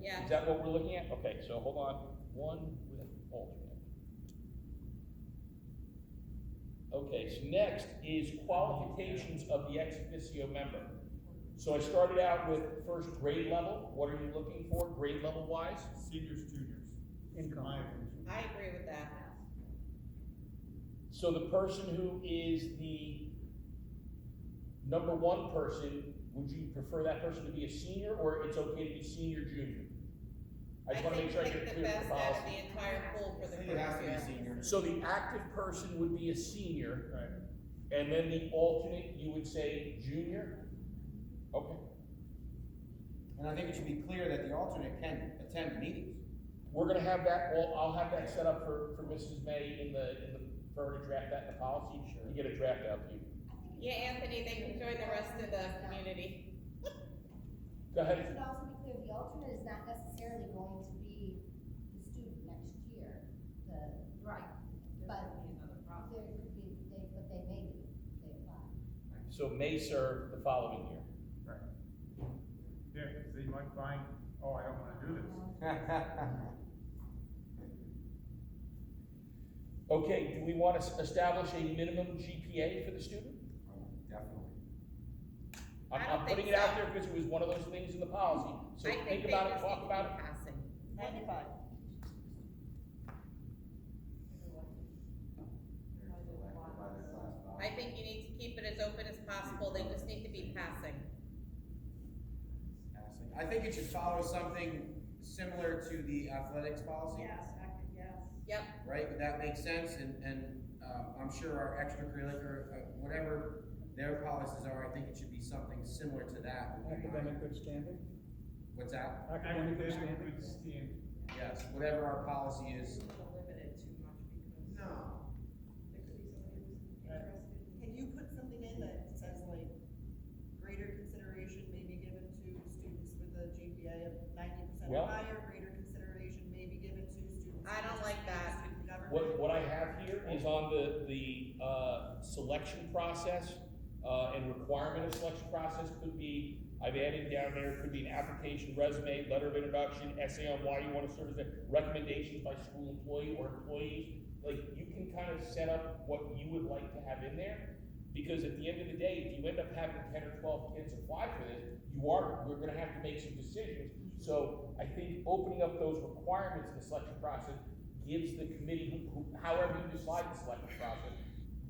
Yeah. Is that what we're looking at? Okay, so hold on, one with alternate. Okay, so next is qualifications of the ex officio member. So I started out with first grade level. What are you looking for, grade level wise? Seniors, juniors. Income. I agree with that. So the person who is the number one person, would you prefer that person to be a senior, or it's okay to be senior, junior? I just wanna make sure I get pick clear the with the best out of policy. the entire pool for the It has to be first year. senior. So the active person would be a senior, Right. and then the alternate, you would say junior? Okay. And I think it should be clear that the alternate can attend meetings. We're gonna have that, I'll have that set up for Mrs. May for her to draft that in the policy. Sure. And get a draft out to you. Yeah, Anthony, they can join the rest of the community. Go It ahead. should also be clear, the alternate is not necessarily going to be the student next year, right, but there could be, but they may be, they apply. So may serve the following year. Right. Yeah, because they might find, oh, I don't wanna do this. Okay, do we want to establish a minimum GPA for the student? Definitely. I don't I'm putting think it out so. there because it was one of those things in the policy, so I think they about it, just talk need to about be it. passing. 95. I think you need to keep it as open as possible, they just need to be passing. I think it should follow something similar to the athletics policy. Yes. Yep, Right, would that make sense? And I'm sure our extracurricular, whatever their policies are, I think it should be something similar to that. would be Academic mine. good standing? What's that? Academic good standing? Academic good standing. Yes, whatever our policy is. Limit it too much because. No. There could be somebody who's interested. Can you put something in that says like, greater consideration may be given to students with a GPA of 90% Well- or higher, greater consideration may be given to students. I don't like that. Student government. What I have here is on the selection process, and requirement of selection process could be, I've added down there, could be an application, resume, letter of introduction, essay on why you want to serve as a, recommendations by school employee or employees. Like, you can kind of set up what you would like to have in there, because at the end of the day, if you end up having 10 or 12 kids apply for this, we're gonna have to make some decisions. So I think opening up those requirements in the selection process gives the committee, however you decide the selection process,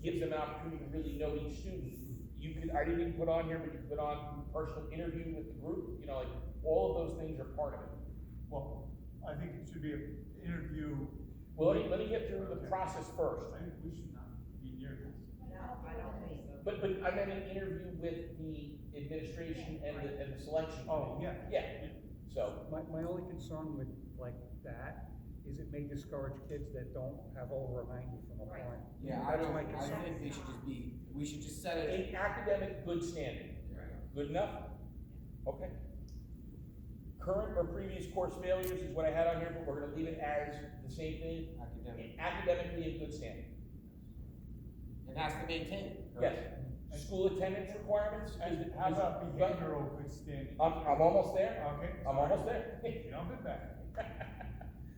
gives them an opportunity to really know each student. You could, I didn't even put on here, but you could put on personal interview with the group, you know, like, all of those things are part of it. Well, I think it should be an interview. Well, let me get through the process first. I think we should not be near this. No, I don't think so. But I meant an interview with the administration and the selection. Oh, committee. yeah. Yeah, so, My only concern with like that is it may discourage kids that don't have over a 90 from applying. Yeah, I That's don't, my I concern. think they should just be, we should just set it. in academic good standing, good enough? Okay. Current or previous course failures is what I had on here, but we're gonna leave it as the same thing, Academic. academically in good standing. It has to maintain it. Yes, school attendance requirements, And how about behavioral good standing? I'm almost there, Okay. I'm almost there. Jumping back.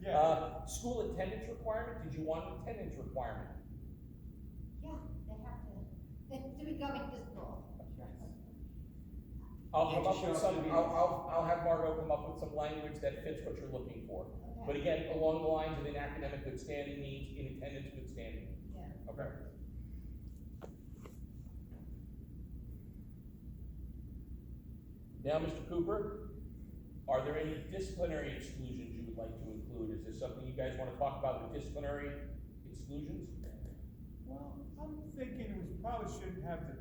Yeah. School attendance requirement, did you want an attendance requirement? Yeah, they have to be coming to school. I'll Yeah, come just up show with up some, to the I'll have Margot come up with some language that fits what you're looking for. But Okay, again, along the lines of in academic good standing means in attendance good standing. yeah. Okay. Now, Mr. Cooper, are there any disciplinary exclusions you would like to include? Is this something you guys want to talk about with disciplinary exclusions? Well, I'm thinking we probably shouldn't have the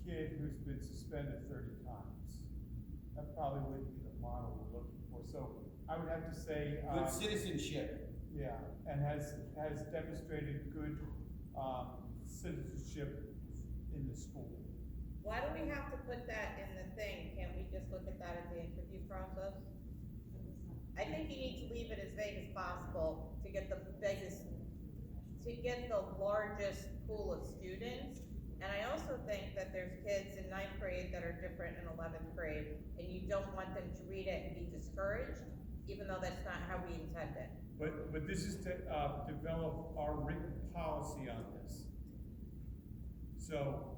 kid who's been suspended 30 times. That probably wouldn't be the model we're looking for. So I would have to say, Good citizenship. yeah, and has demonstrated good, citizenship in the school. why do we have to put that in the thing, can't we just look at that at the interview process? I think you need to leave it as vague as possible to get the biggest, to get the largest pool of students. And I also think that there's kids in 9th grade that are different in 11th grade, and you don't want them to read it and be discouraged. even though that's not how we intended. But this is to, develop our written policy on this. So,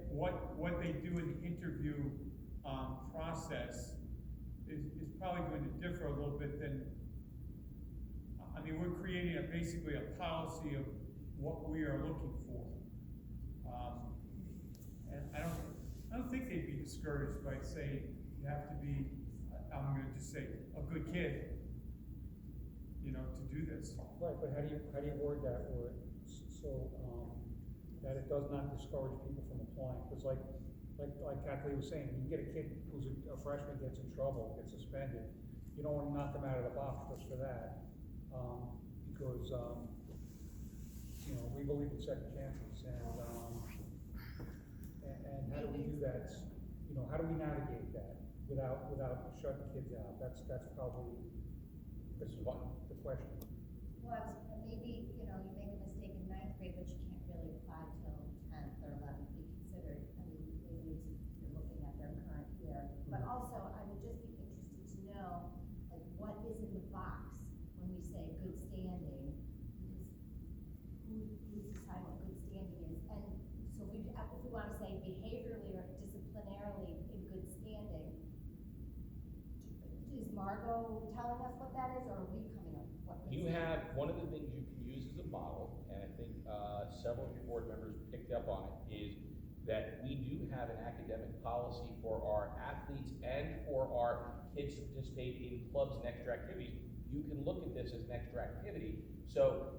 what they do in the interview, process is probably going to differ a little bit than, I mean, we're creating basically a policy of what we are looking for. And I don't think they'd be discouraged by saying, you have to be, I'm gonna just say, a good kid, you know, to do this. Right, but how do you word that word, so, that it does not discourage people from applying? Because like Kathleen was saying, you get a kid who's a freshman, gets in trouble, gets suspended, you don't wanna knock them out of the box just for that. Because, you know, we believe in second chances, and how do we do that? You know, how do we navigate that without shutting kids out? That's probably, this is what, the question. Well, maybe, you know, you make a mistake in ninth grade, but you can't really apply till 10th or 11th, be considered, I mean, maybe you're looking at their current year. But also, I would just be interested to know, like, what is in the box when we say good standing? Because who's deciding what good standing is? And so if we wanna say behaviorally or disciplinarily in good standing, is Margot telling us what that is, or are we coming up with what? You have, one of the things you can use as a model, and I think, several of your board members picked up on it, is that we do have an academic policy for our athletes and for our kids to participate in clubs and extra activities. You can look at this as an extra activity. So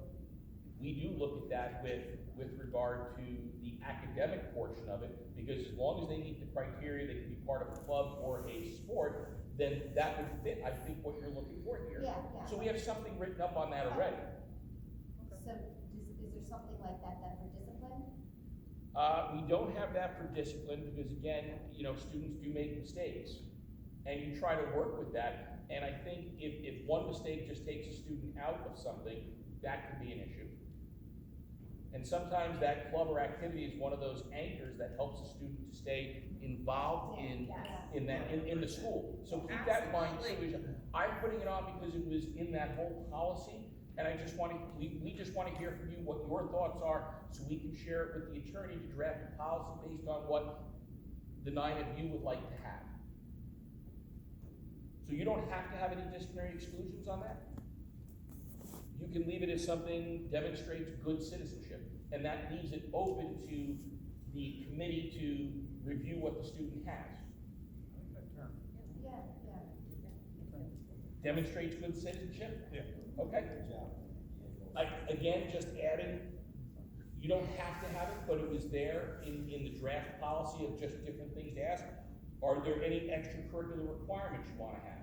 we do look at that with regard to the academic portion of it, because as long as they meet the criteria, they can be part of a club or a sport, then that would fit, I think, what you're looking for here. Yeah. So we have something written up on that already. So is there something like that for discipline? We don't have that for discipline, because again, you know, students do make mistakes. And you try to work with that, and I think if one mistake just takes a student out of something, that could be an issue. And sometimes that club or activity is one of those anchors that helps a student to stay involved in the school. So keep that in mind too. I'm putting it on because it was in that whole policy, and I just want to, we just want to hear from you what your thoughts are, so we can share it with the attorney to draft a policy based on what the 9 of you would like to have. So you don't have to have any disciplinary exclusions on that. You can leave it as something demonstrates good citizenship, and that leaves it open to the committee to review what the student has. I like that term. Yeah. Demonstrates good citizenship? Yeah. Okay. Again, just adding, you don't have to have it, but it was there in the draft policy of just different things to ask. Are there any extracurricular requirements you want to have?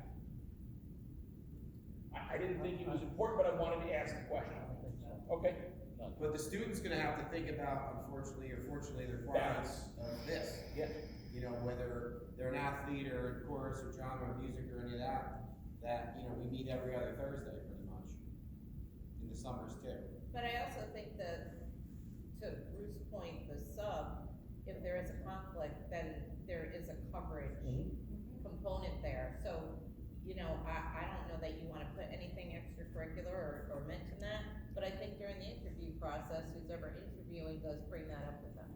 I didn't think it was important, but I wanted to ask the question. Okay? None. But the student's gonna have to think about, unfortunately or fortunately, the requirements of this. Yeah. You know, whether they're an athlete or in chorus or drama or music or any of that, you know, we meet every other Thursday pretty much, in the summers too. But I also think that, to Bruce's point, the sub, if there is a conflict, then there is a coverage component there. So, you know, I don't know that you wanna put anything extracurricular or mention that, but I think during the interview process, who's ever interviewing does bring that up with them.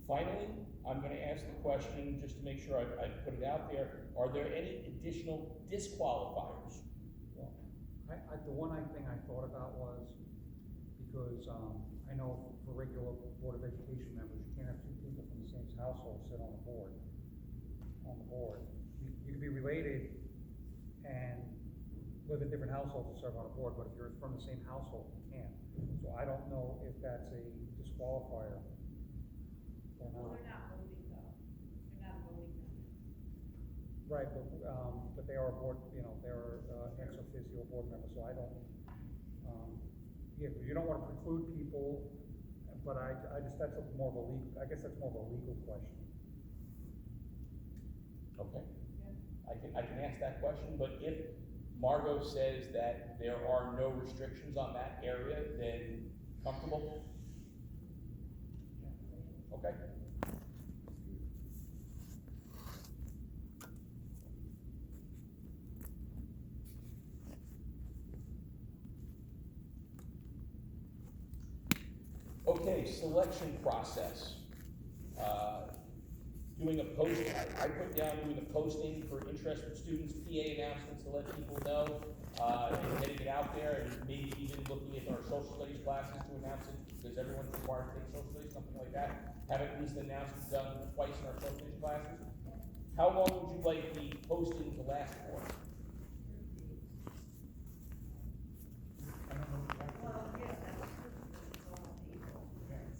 Finally, I'm gonna ask the question, just to make sure I put it out there, are there any additional disqualifiers? Well, the one thing I thought about was, because, I know for regular Board of Education members, you can't have 2 people from the same household sit on the board. You can be related and live in different households and serve on a board, but if you're from the same household, you can't. So I don't know if that's a disqualifier or Well, not. they're not voting though, they're not voting them. Right, but they are a board, you know, they're, ex officio board members, so I don't, you don't wanna preclude people, but I just, that's more of a legal, I guess that's more of a legal question. Okay. I can ask that question, but if Margot says that there are no restrictions on that area, then comfortable? Okay. Okay, selection process. Doing a post, I put down doing a posting for interested students, PA announcements to let people know, and getting it out there, and maybe even looking at our social studies classes to announce it, because everyone's required to take social studies, something like that. Have at least an announcement done twice in our social studies classes. How long would you like the posting to last for? I don't know exactly. Well, yeah, that's true, because it's all April,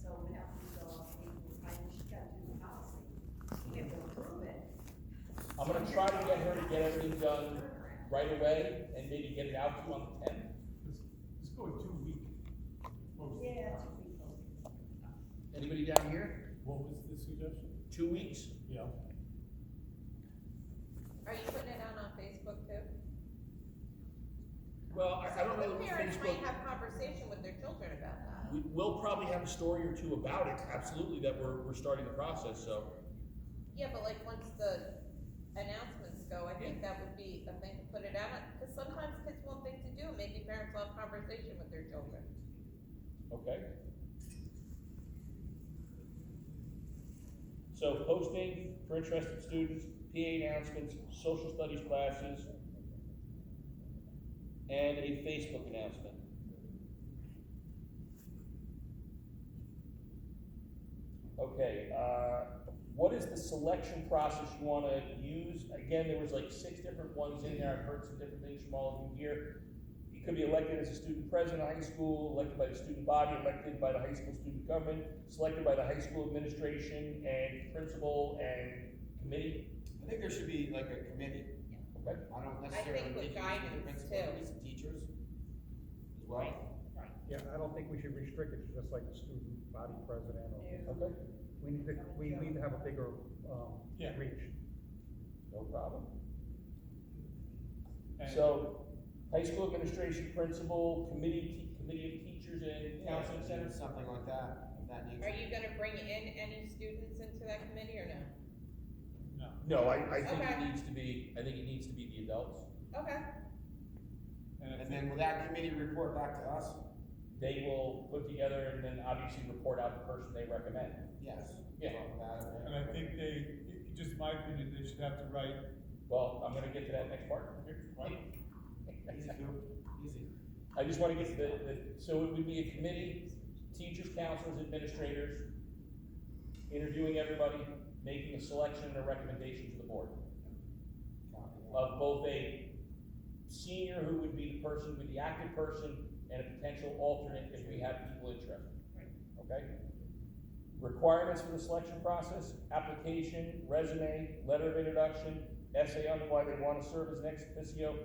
so we have to go off April, I mean, she got to do the policy, she can approve it. I'm gonna try to get her to get everything done right away, and maybe get it out to you on the 10th. Let's go with 2 week. Yeah, 2 weeks. Anybody down here? What was the suggestion? 2 weeks? Yeah. Are you putting it out on Facebook too? Well, I don't know The if parents Facebook, might have conversation with their children about that. we'll probably have a story or two about it, absolutely, that we're starting the process, so. Yeah, but like, once the announcements go, I think that would be a thing to put it out, because sometimes kids won't think to do, maybe parents will have conversation with their children. Okay. So posting for interested students, PA announcements, social studies classes, and a Facebook announcement. Okay, what is the selection process you wanna use? Again, there was like 6 different ones in there, I've heard some different things from all of you here. You could be elected as a student president of high school, elected by the student body, elected by the high school student government, selected by the high school administration and principal and committee. I think there should be like a committee. Okay. I don't necessarily think with think it should be the guidance, principal, too. maybe some teachers as well. Yeah, I don't think we should restrict it to just like the student body president or. Okay, We need to have a bigger, Yeah. reach. no problem. And- So, high school administration, principal, committee of teachers and Yeah, counseling centers. something like that, of that nature. Are you gonna bring in any students into that committee or no? No. No, I think Okay. it needs to be, the adults. Okay. And And then will that committee report back to us? They will put together and then obviously report out the person they recommend. Yes. Yeah. Talk about it. And I think just my opinion, they should have to write. Well, I'm gonna get to that next part. Easy, Coop, easy. I just wanna get to so it would be a committee, teachers, counselors, administrators, interviewing everybody, making a selection and a recommendation to the board. Copy that. Of both a senior who would be the person, would be the active person, and a potential alternate if we have people interested. Okay? Requirements for the selection process: application, resume, letter of introduction, essay on why they want to serve as next officio,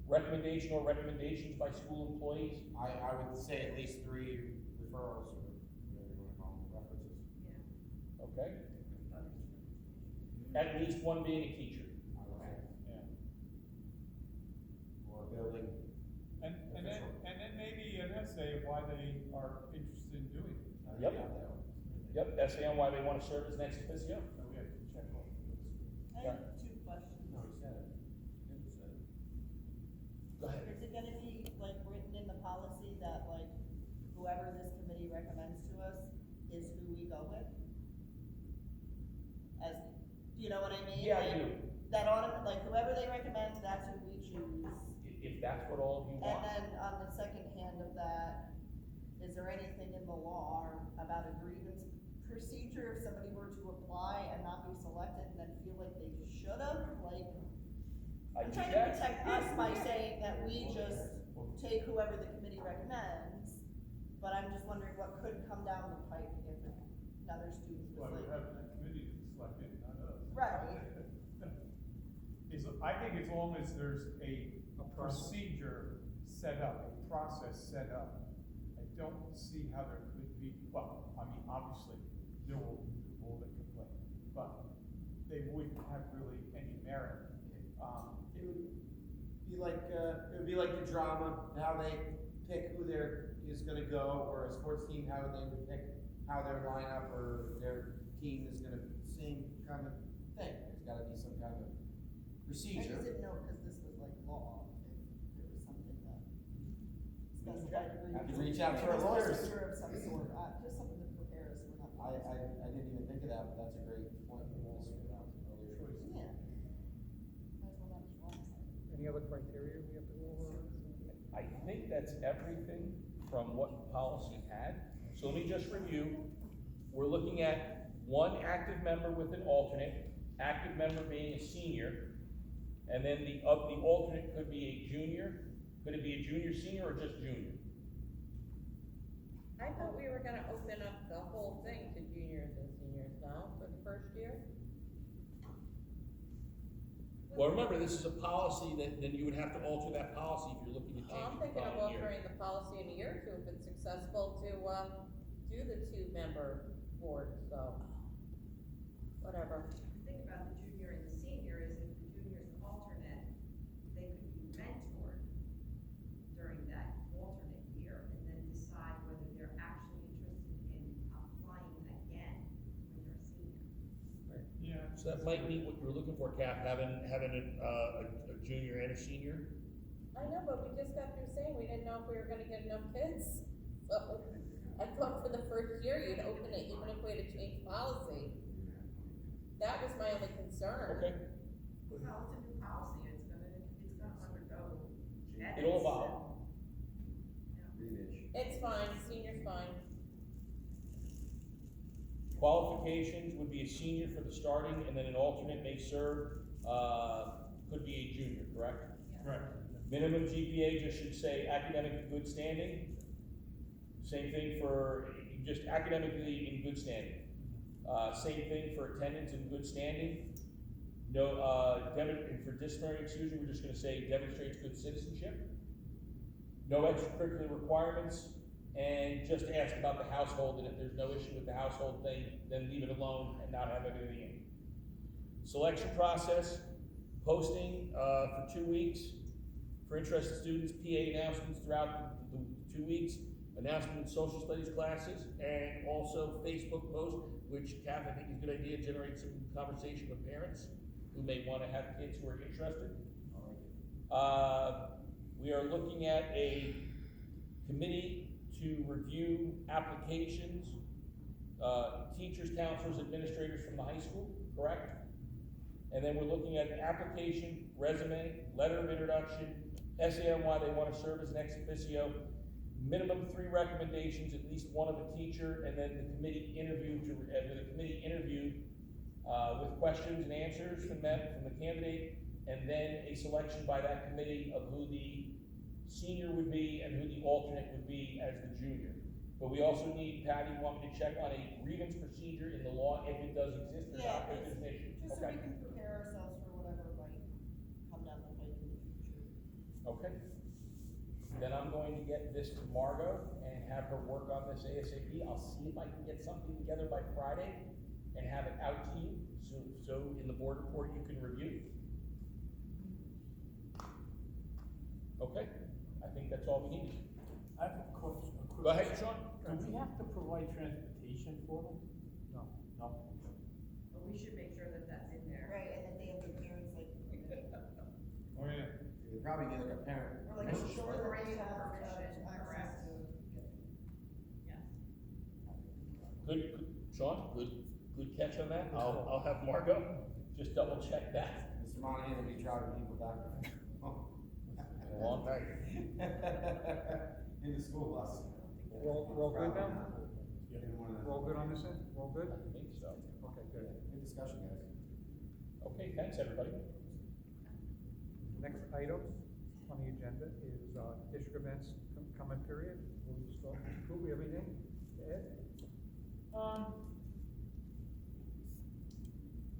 recommendation or recommendations by school employees. I would say at least 3 referrals, or whatever you wanna call them, references. Okay? At least one being a teacher. I would say. Yeah. Or building. And then maybe an essay of why they are interested in doing it. Yep. Yeah, that one. Yep, essay on why they want to serve as next officio. So we have to check off the list. I have 2 questions. No, he said it. He said it. Go ahead. Is it gonna be like written in the policy that like whoever this committee recommends to us is who we go with? As, do you know what I mean? Yeah, I Like, do. That like whoever they recommend, that's who we choose. If that's what all of you And want. then on the second hand of that, is there anything in the law about a grievance procedure if somebody were to apply and not be selected and then feel like they should have, like? I I'm do trying to that. protect us by saying that we just take whoever the committee recommends, but I'm just wondering what could come down the pike if another student Well, was we like. have that committee to select it, not us. Right. I think as long as there's a process. procedure set up, a process set up, I don't see how there could be, well, I mean, obviously, there will be people that complain, but they wouldn't have really any merit. It would be like the drama, how they pick who is gonna go, or a sports team, how they would pick how their lineup or their team is gonna, same kind of thing. There's gotta be some kind of I procedure. just didn't know, cause this was like law, if there was something that specified. Have to reach out to our lawyers. Procedure of some sort, just something to prepare I didn't even think of that, but that's a great point from Mr. earlier. Yeah. Might as well not just wrong. Any other criteria we have to go over? I think that's everything from what policy had. So let me just review. We're looking at one active member with an alternate, active member being a senior, and then the alternate could be a junior. Could it be a junior, senior, or just junior? I thought we were gonna open up the whole thing to juniors and seniors now for the first year. Well, remember, this is a policy that, then you would have to alter that policy if you're looking to Well, I'm change it thinking the of following year. altering the policy in a year or two if it's successful to, do the 2-member board, so, whatever. The thing about the junior and the senior is if the junior's an alternate, they could be mentored during that alternate year and then decide whether they're actually interested in applying again when they're a senior. Yeah. So that might meet what you're looking for, Cap, having a junior and a senior. I know, but we just got through saying we didn't know if we were gonna get enough kids, so I thought for the first year you'd open it even if we had to change policy. That was my only concern. Okay, Well, it's a new policy, it's gonna undergo edits. it'll evolve. It's fine, senior's fine. Qualifications would be a senior for the starting, and then an alternate may serve, could be a junior, correct? Right. Minimum GPA just should say academic good standing. Same thing for just academically in good standing. Same thing for attendance in good standing. No, and for disciplinary exclusion, we're just gonna say demonstrates good citizenship. No extracurricular requirements, and just ask about the household, and if there's no issue with the household thing, then leave it alone and not have everything in. Selection process, posting, for 2 weeks. For interested students, PA announcements throughout the 2 weeks, announcement in social studies classes, and also Facebook post, which Kath, I think is a good idea, generate some conversation with parents who may wanna have kids who are interested. We are looking at a committee to review applications, teachers, counselors, administrators from the high school, correct? And then we're looking at application, resume, letter of introduction, essay on why they wanna serve as an ex officio, minimum 3 recommendations, at least one of a teacher, and then the committee interview with questions and answers from the candidate, and then a selection by that committee of who the senior would be and who the alternate would be as the junior. But we also need, Patty, want me to check on a grievance procedure in the law if it does exist or not, if there's an issue. Just so Okay. we can prepare ourselves for whatever might come down the pike in the future. Okay. Then I'm going to get this to Margot and have her work on this ASAP. I'll see if I can get something together by Friday and have it out to you, so in the board report you can review. Okay, I think that's all we need. I have a question. Go ahead, Sean. Do we have to provide transportation for them? No. No. But we should make sure that that's in there. Right, and then they have their parents like. Oh, yeah. You probably get like a parent. Or like a permission short slip. range Permission, correct. access to. Good, Sean, good catch on that. I'll have Margot just double check that. Mr. Monahan will be driving people back. A long night. In the school bus. We're all good now? In one of the- We're all good on this end? We're all good? I think so. Okay, good. Good discussion, guys. Okay, thanks, everybody. Next item on the agenda is, district events comment period. We'll start, do we have anything to add?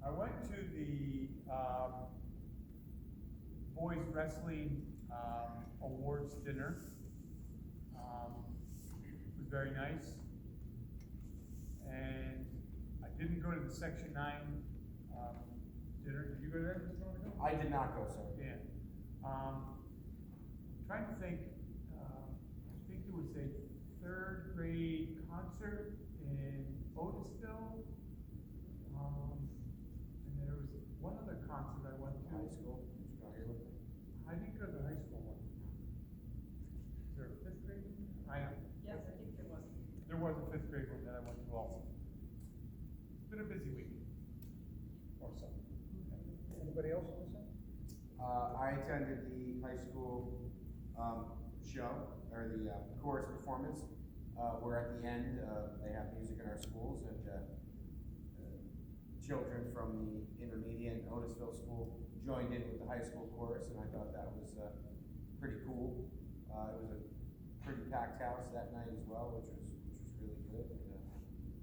I went to the, boys wrestling, awards dinner. It was very nice. And I didn't go to the section 9, dinner. Did you go there, Mr. Monaco? I did not go, sir. Yeah. Trying to think, I think there was a 3rd grade concert in Otisville. And there was one other concert I went to. High school, did you go here with me? I didn't go to the high school one. Is there a 5th grade one? I don't. Yes, I think there was. There was a 5th grade one that I went to also. Anybody else on this end? I attended the high school, show, or the chorus performance, where at the end, they have music in our schools, and, children from the intermediate and Otisville school joined in with the high school chorus, and I thought that was, pretty cool. It was a pretty packed house that night as well, which was really good, and,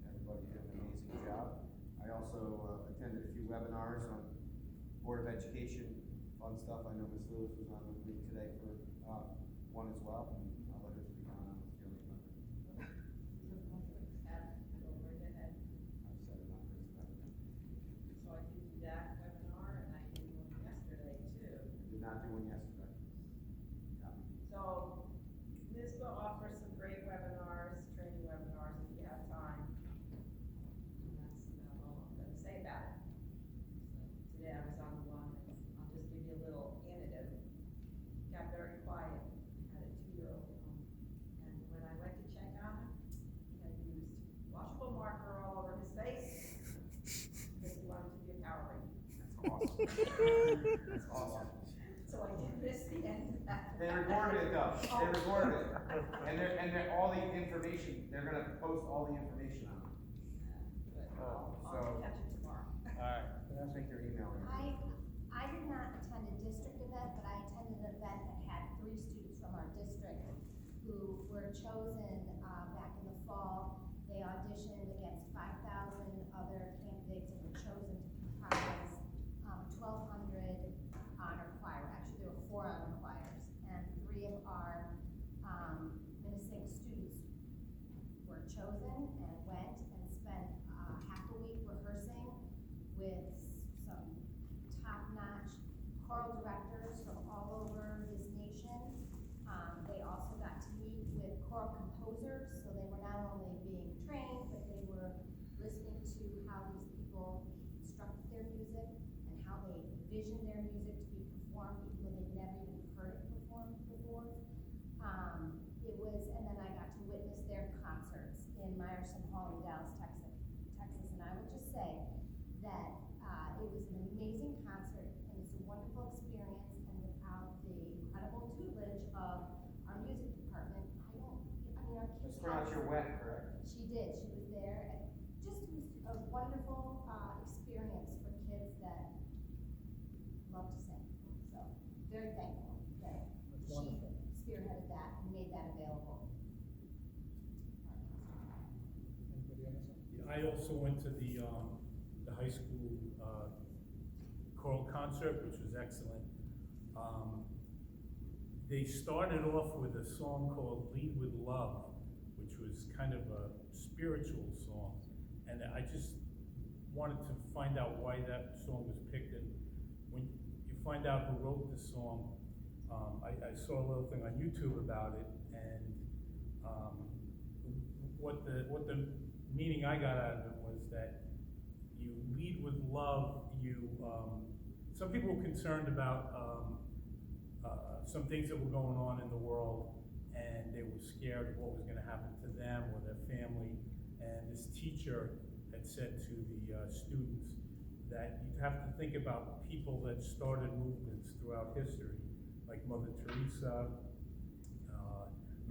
everybody did an amazing job. I also, attended a few webinars on Board of Education, fun stuff. I know Ms. Lewis was on with me today for, one as well, and I'll let her speak on it, feeling about it. I've said enough, Chris, about it. So I did do that webinar and I did one yesterday too. I did not do one yesterday. Yeah. So NISBA offers some great webinars, training webinars if you have time. And that's about all I'm gonna say about it. So today I was on the one, and I'll just give you a little anecdote. Got very quiet, had a 2-year-old home, and when I went to check on him, he had used washable marker all over his face, because he wanted to be a Power Ranger. That's awesome. So I did miss the end of that. They recorded it though, they recorded it. And all the information, they're gonna post all the information on it. But Oh, I'll so- catch it tomorrow. Alright. Let's make their email. I did not attend a district event, but I attended an event that had 3 students from our district who were chosen, back in the fall. They auditioned against 5,000 other candidates and were chosen to comprise, 1,200 honor choir. Actually, there were 4 honor choirs, and 3 of our, Minisink students were chosen and went and spent, half a week rehearsing with some top-notch choral directors from all over this nation. They also got to meet with choral composers, so they were not only being trained, but they were listening to how these people constructed their music and how they envisioned their music to be performed, even though they'd never even heard it performed before. It was, and then I got to witness their concerts in Meyerson Hall in Dallas, Texas, and I will just say that, it was an amazing concert, and it's a wonderful experience, and without the incredible tutelage of our music department, our kids. Let's pronounce your wet, correct? She did, she was there, and just was a wonderful, experience for kids that love to sing, so, very thankful that That's she wonderful. spearheaded that and made that available. Anybody on this end? Yeah, I also went to the high school, choral concert, which was excellent. They started off with a song called Lead with Love, which was kind of a spiritual song. And I just wanted to find out why that song was picked. And when you find out who wrote the song, I saw a little thing on YouTube about it, and what the meaning I got out of it was that you lead with love. Some people were concerned about some things that were going on in the world, and they were scared of what was going to happen to them or their family. And this teacher had said to the students that you have to think about people that started movements throughout history, like Mother Teresa,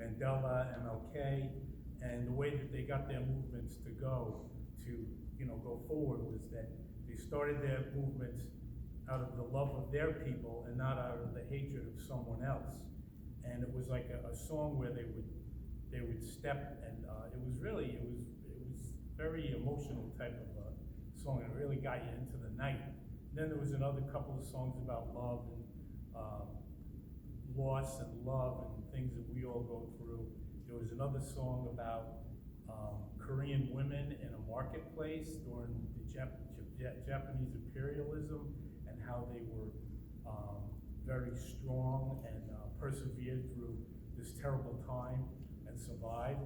Mandela, MLK, and the way that they got their movements to go forward was that they started their movements out of the love of their people and not out of the hatred of someone else. And it was like a song where they would step, and it was very emotional type of a song. It really got you into the night. And then there was another couple of songs about love and loss and love and things that we all go through. There was another song about Korean women in a marketplace during the Japanese imperialism, and how they were very strong and persevered through this terrible time and survived.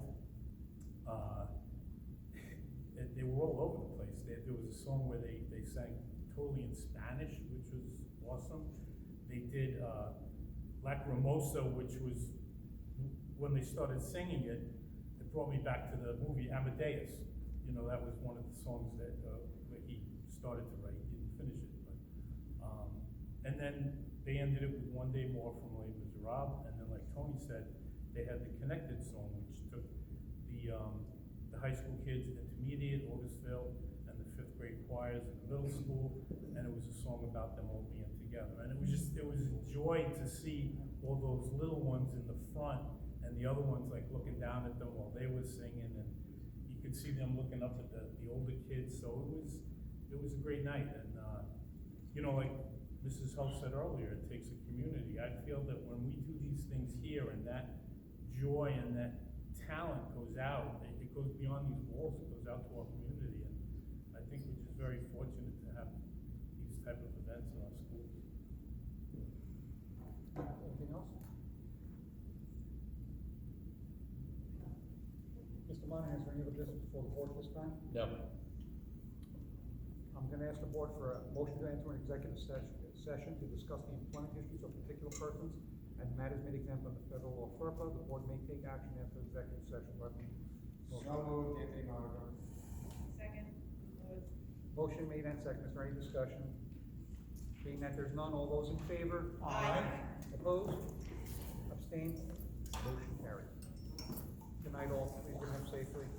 They were all over the place. There was a song where they sang totally in Spanish, which was awesome. They did Lacrimosa, which was, when they started singing it, it brought me back to the movie Amadeus. That was one of the songs that he started to write. He didn't finish it, but And then they ended it with One Day More from Les Miserables, and then like Tony said, they had the Connected song, which took the high school kids, intermediate, Augustville, and the fifth grade choirs in the middle school, and it was a song about them all being together. And it was a joy to see all those little ones in the front, and the other ones like looking down at them while they were singing, and you could see them looking up at the older kids, so it was a great night, and, you know, like Mrs. Hull said earlier, it takes a community. I feel that when we do these things here, and that joy and that talent goes out, it goes beyond these walls, it goes out to our community, and I think we're just very fortunate to have these type of events in our schools. Anything else? Mr. Monahan, is there any other business before the board this time? No. I'm gonna ask the board for a motion to enter an executive session to discuss the employment histories of particular persons and matters made exempt under federal law. FERPA, the board may take action after executive session. Do I have a motion? So moved, Anthony Monaco. Second. Motion made and seconded. Is there any discussion? Being that there's none, all those in favor? Aye. Opposed? Abstained? Motion carried. Good night all. Please get home safely.